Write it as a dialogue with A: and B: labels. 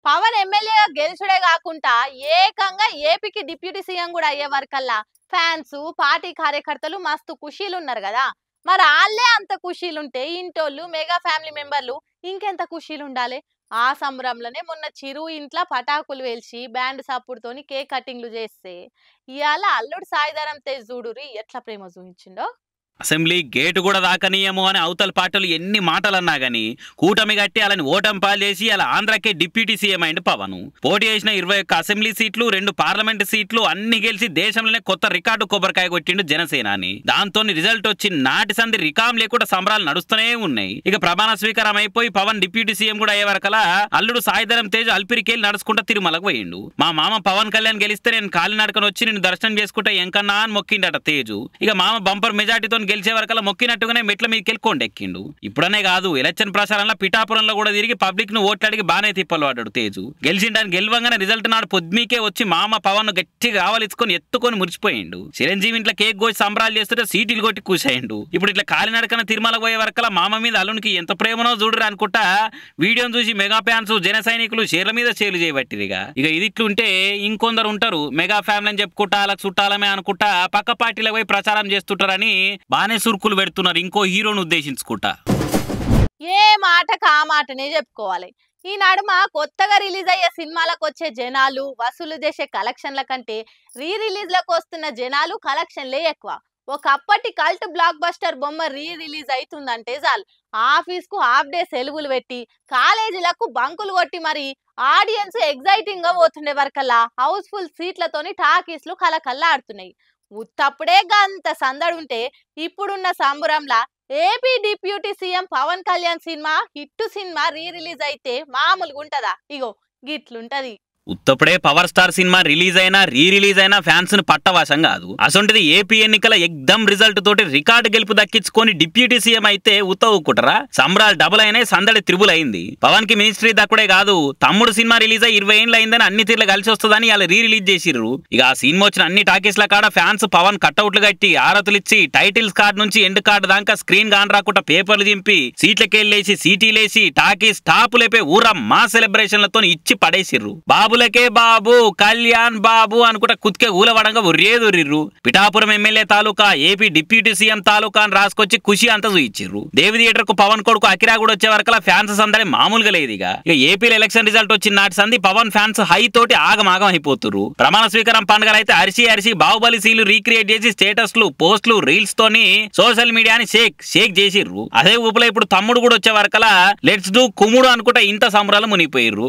A: పవన్ ఎమ్మెల్యేగా గెలుచుడే కాకుండా ఏకంగా ఏపీకి డిప్యూటీ సీఎం కూడా అయ్యే వరకల్లా ఫ్యాన్స్ పార్టీ కార్యకర్తలు మస్తు ఖుషీలు ఉన్నారు కదా. మరి వాళ్ళే అంత ఖుషీలుంటే ఇంటోళ్ళు మెగా ఫ్యామిలీ మెంబర్లు ఇంకెంత ఖుషీలు ఉండాలి. ఆ సంబరంలోనే మొన్న చిరు ఇంట్లో పటాకులు వేల్చి బ్యాండ్ సప్పుడుతోని కేక్ కటింగ్లు చేస్తే ఇవాళ అల్లుడు సాయిధరం తేజ్ చూడురి ఎట్లా ప్రేమ చూపించిండో.
B: అసెంబ్లీ గేటు కూడా దాకనీయము అని అవతల పార్టీలు ఎన్ని మాటలన్నా గానీ కూటమి కట్టి అలాని ఓటమి పాలు చేసి అలా ఆంధ్రాకే డిప్యూటీ సీఎం అయింది పవన్. పోటీ చేసిన 21 అసెంబ్లీ సీట్లు 2 పార్లమెంట్ సీట్లు అన్ని గెలిచి దేశంలోనే కొత్త రికార్డు కొబ్బరికాయ కొట్టిండు జనసేనాని. దాంతో రిజల్ట్ వచ్చి నాటి సంది రికామ్ లేకుండా సంబరాలు నడుస్తూనే ఉన్నాయి. ఇక ప్రమాణ స్వీకారం అయిపోయి పవన్ డిప్యూటీ సీఎం కూడా అయ్యే వరకలా అల్లుడు సాయిధరం తేజ్ అల్పిరికేలు నడుచుకుంటా తిరుమలకు పోయిండు. మా మామ పవన్ కళ్యాణ్ గెలిస్తే నేను కాలినడకను వచ్చి నేను దర్శనం చేసుకుంటా ఎంకన్నా అని మొక్కిండట తేజు. ఇక మామ బంపర్ మెజార్టీతో గెలిచే వరకల్లా మొక్కినట్టుగానే మెట్ల మీదకి కొండెక్కిండు. ఇప్పుడనే కాదు ఎలక్షన్ ప్రచారంలో పిఠాపురంలో కూడా తిరిగి పబ్లిక్ ను ఓట్లాడికి బానే తిప్పలు పడ్డాడు తేజు. గెలిచిండని గెలవంగానే రిజల్ట్ నాడు పొద్దుమీకే వచ్చి మామ పవన్ గట్టిగా ఆవలించుకొని ఎత్తుకొని మురిచిపోయిండు. చిరంజీవి ఇంట్లో కేక్ కోసి సంబరాలు చేస్తుంటే సీటీలు కొట్టి కూసాయిండు. ఇప్పుడు ఇట్లా కాలినడకన తిరుమల పోయే వరకల్లా మామ మీద అల్లునికి ఎంత ప్రేమనో చూడరు అనుకుంటా వీడియోను చూసి మెగా ఫ్యాన్స్ జన సైనికులు చీరల మీద చేలు చేయబట్టిరిగా. ఇక ఇది ఇట్లుంటే ఇంకొందరు ఉంటారు మెగా ఫ్యామిలీ అని చెప్పుకుంటా అలా చుట్టాలమే అనుకుంటా పక్క పార్టీలకు పోయి ప్రచారం చేస్తుంటారని బానే సురుకులు పెడుతున్నారు ఇంకో హీరోను ఉద్దేశించుకుంటా.
A: ఏ మాటకు ఆ మాటనే చెప్పుకోవాలి. ఈ నడుమ కొత్తగా రిలీజ్ అయ్యే సినిమాలకు వచ్చే జనాలు వసూలు చేసే కలెక్షన్ల కంటే రీ రిలీజ్లకు వస్తున్న జనాలు కలెక్షన్లే ఎక్కువ. ఒకప్పటి కల్ట్ బ్లాక్ బస్టర్ బొమ్మ రిలీజ్ అవుతుందంటే చాలు ఆఫీస్ కు హాఫ్ డే సెలవులు పెట్టి కాలేజీలకు బంకులు కొట్టి మరి ఆడియన్స్ ఎగ్జైటింగ్ గా పోతుండే వరకల్లా హౌస్ఫుల్ సీట్లతోని టాకీస్లు కలకల్లా ఆడుతున్నాయి. ఉత్తప్పుడే గంత సందడుంటే ఇప్పుడున్న సంబరంలా AP deputy CM Pawan Kalyan cinema hit cinema release అయితే మామూలుగా ఉంటదా? ఇగో గిట్లుంటది.
B: ఉత్తప్పుడే పవర్ స్టార్ సినిమా రిలీజ్ అయినా రిలీజ్ అయినా ఫ్యాన్స్ ను పట్టవాసం కాదు. అసొంటిది ఏపీ ఎన్నికల ఎగ్దమ్ రిజల్ట్ తోటి రికార్డు గెలుపు దక్కించుకొని డిప్యూటీ సీఎం అయితే ఉత్తవుకుంటారా? సంబరాలు డబుల్ అయినాయి, సందడి త్రిబుల్ అయింది. పవన్ కి మినిస్ట్రీ దక్కుడే కాదు తమ్ముడు సినిమా రిలీజ్ అయ్యి 20 ఏళ్ళు అయిందని అన్ని తీర్లు కలిసి వస్తుందని ఇలా రిలీజ్ చేసిర్రు. ఇక ఆ సినిమా వచ్చిన అన్ని టాకీస్ల కాడ ఫ్యాన్స్ పవన్ కట్అవుట్లు కట్టి ఆరతులు ఇచ్చి టైటిల్స్ కార్డు నుంచి ఎండ్ కార్డు దాకా స్క్రీన్ గాన్ రాకుండా పేపర్లు దింపి సీట్లకెళ్ళేసి సీటీలేసి టాకీస్ టాపు లేపే ఊరా మా సెలబ్రేషన్లతో ఇచ్చి పడేసిర్రు. బాబులకే బాబు కళ్యాణ్ బాబు అనుకుంటా కుత్కే ఊలవడంగా ఉర్రేదుర్రిర్రు. పిఠాపురం ఎమ్మెల్యే తాలూకా ఏపీ డిప్యూటీ సీఎం తాలూకా అని రాసుకొచ్చి ఖుషి అంతా చూయించిర్రు. దేవి థియేటర్ కు పవన్ కొడుకు అకిరా కూడా వచ్చే వరకలా ఫ్యాన్స్ అందరి మామూలుగా లేదు. ఇక ఏపీలో ఎలక్షన్ రిజల్ట్ వచ్చిన నాటి సంది పవన్ ఫ్యాన్స్ హై తోటి ఆగమాగం అయిపోతున్నారు. ప్రమాణ స్వీకారం పండుగలు అయితే అరిసి బాహుబలి సీలు రీక్రియేట్ చేసి స్టేటస్లు పోస్టులు రీల్స్ తోని సోషల్ మీడియాని షేక్ చేసిర్రు. అదే ఊపులో ఇప్పుడు తమ్ముడు కూడా వచ్చే వరకలా లెట్స్ డూ కుమ్ముడు అనుకుంటా ఇంత సంబరాలు మునిగిపోయిర్రు.